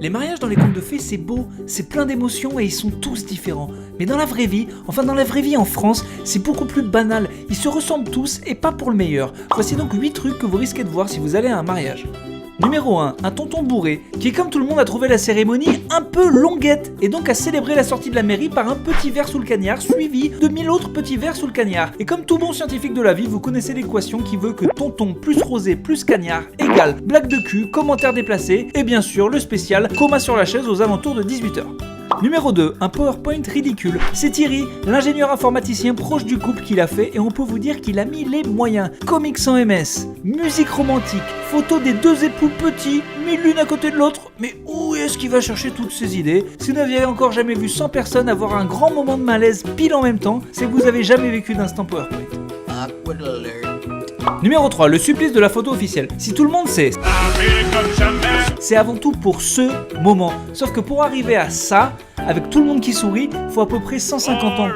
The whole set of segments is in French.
Les mariages dans les contes de fées, c'est beau, c'est plein d'émotions et ils sont tous différents. Mais dans la vraie vie, en France, c'est beaucoup plus banal. Ils se ressemblent tous et pas pour le meilleur. Voici donc 8 trucs que vous risquez de voir si vous allez à un mariage. Numéro 1, un tonton bourré, qui comme tout le monde a trouvé la cérémonie un peu longuette, et donc a célébré la sortie de la mairie par un petit verre sous le cagnard, suivi de 1000 autres petits verres sous le cagnard. Et comme tout bon scientifique de la vie, vous connaissez l'équation qui veut que tonton plus rosé plus cagnard égale blague de cul, commentaire déplacé, et bien sûr le spécial coma sur la chaise aux alentours de 18h. Numéro 2, un PowerPoint ridicule. C'est Thierry, l'ingénieur informaticien proche du couple qui l'a fait et on peut vous dire qu'il a mis les moyens. Comics sans MS, musique romantique, photos des deux époux petits, mis l'une à côté de l'autre. Mais où est-ce qu'il va chercher toutes ces idées? Si vous n'aviez encore jamais vu 100 personnes avoir un grand moment de malaise pile en même temps, c'est que vous avez jamais vécu d'instant PowerPoint. Numéro 3, le supplice de la photo officielle. Si tout le monde sait, c'est avant tout pour ce moment. Sauf que pour arriver à ça, avec tout le monde qui sourit, faut à peu près 150 ans.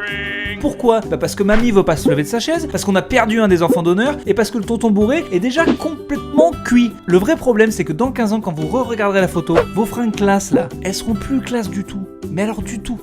Pourquoi ? Parce que mamie veut pas se lever de sa chaise, parce qu'on a perdu un des enfants d'honneur, et parce que le tonton bourré est déjà complètement cuit. Le vrai problème, c'est que dans 15 ans, quand vous re-regarderez la photo, vos fringues classe là, elles seront plus classe du tout. Mais alors du tout.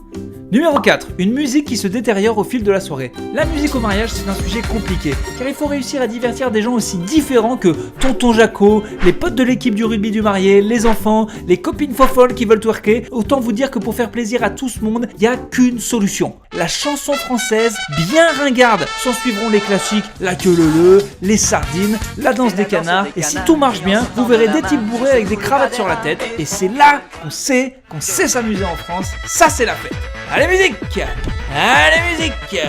Numéro 4, une musique qui se détériore au fil de la soirée. La musique au mariage, c'est un sujet compliqué, car il faut réussir à divertir des gens aussi différents que tonton Jaco, les potes de l'équipe du rugby du marié, les enfants, les copines fofolles qui veulent twerker. Autant vous dire que pour faire plaisir à tout ce monde, il n'y a qu'une solution. La chanson française bien ringarde. S'en suivront les classiques, la queue leu, les sardines, la danse des canards. Et si tout marche bien, vous verrez des types bourrés avec des cravates sur la tête. Et c'est là qu'on sait s'amuser en France. Ça, c'est la fête. Allez musique! Allez musique!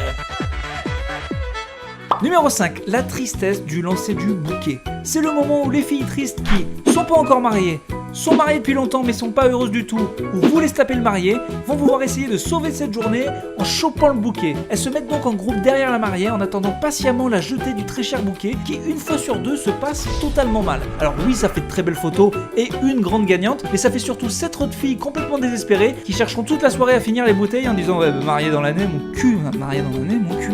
Numéro 5, la tristesse du lancer du bouquet. C'est le moment où les filles tristes qui sont pas encore mariées, sont mariées depuis longtemps mais sont pas heureuses du tout, ou voulaient se taper le marié, vont pouvoir essayer de sauver cette journée en chopant le bouquet. Elles se mettent donc en groupe derrière la mariée en attendant patiemment la jetée du très cher bouquet qui, une fois sur deux, se passe totalement mal. Alors oui, ça fait de très belles photos et une grande gagnante, mais ça fait surtout 7 autres filles complètement désespérées qui chercheront toute la soirée à finir les bouteilles en disant ouais, marié dans l'année, mon cul, marié dans l'année, mon cul.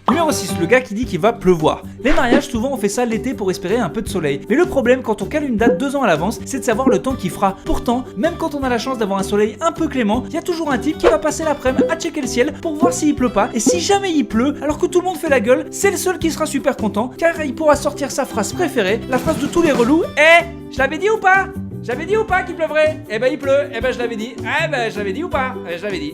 Numéro 6, le gars qui dit qu'il va pleuvoir. Les mariages, souvent on fait ça l'été pour espérer un peu de soleil. Mais le problème quand on cale une date 2 ans à l'avance, c'est de savoir le temps qu'il fera. Pourtant, même quand on a la chance d'avoir un soleil un peu clément, il y a toujours un type qui va passer l'après-midi à checker le ciel pour voir s'il pleut pas. Et si jamais il pleut, alors que tout le monde fait la gueule, c'est le seul qui sera super content, car il pourra sortir sa phrase préférée, la phrase de tous les relous. Je l'avais dit ou pas? J'avais dit ou pas qu'il pleuvrait? Eh ben il pleut, eh ben je l'avais dit. Eh ben je l'avais dit ou pas? Je l'avais dit.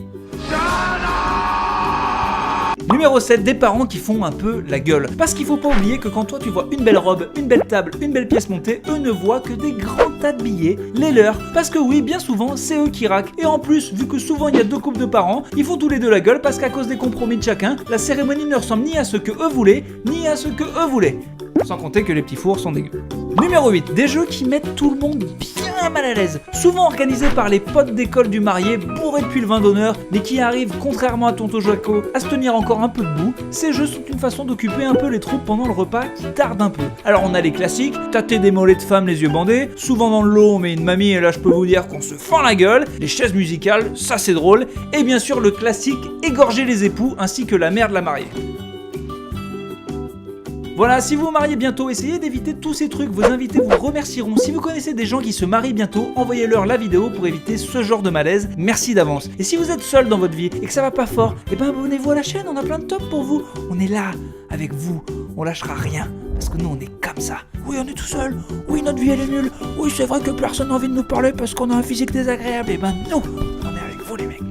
Numéro 7, des parents qui font un peu la gueule. Parce qu'il faut pas oublier que quand toi tu vois une belle robe, une belle table, une belle pièce montée, eux ne voient que des grands tas de billets, les leurs. Parce que oui, bien souvent, c'est eux qui raquent. Et en plus, vu que souvent il y a 2 couples de parents, ils font tous les deux la gueule parce qu'à cause des compromis de chacun, la cérémonie ne ressemble ni à ce que eux voulaient, ni à ce que eux voulaient. Sans compter que les petits fours sont dégueux. Numéro 8, des jeux qui mettent tout le monde bien mal à l'aise. Souvent organisés par les potes d'école du marié, bourrés depuis le vin d'honneur, mais qui arrivent, contrairement à tonton Jaco, à se tenir encore un peu debout. Ces jeux sont une façon d'occuper un peu les troupes pendant le repas qui tarde un peu. Alors on a les classiques, tâter des mollets de femmes les yeux bandés, souvent dans le lot on met une mamie et là je peux vous dire qu'on se fend la gueule, les chaises musicales, ça c'est drôle, et bien sûr le classique, égorger les époux ainsi que la mère de la mariée. Voilà, si vous vous mariez bientôt, essayez d'éviter tous ces trucs, vos invités vous remercieront. Si vous connaissez des gens qui se marient bientôt, envoyez-leur la vidéo pour éviter ce genre de malaise, merci d'avance. Et si vous êtes seul dans votre vie et que ça va pas fort, eh ben abonnez-vous à la chaîne, on a plein de tops pour vous. On est là, avec vous, on lâchera rien, parce que nous on est comme ça. Oui, on est tout seul, oui notre vie elle est nulle, oui c'est vrai que personne n'a envie de nous parler parce qu'on a un physique désagréable, et ben nous, on est avec vous les mecs.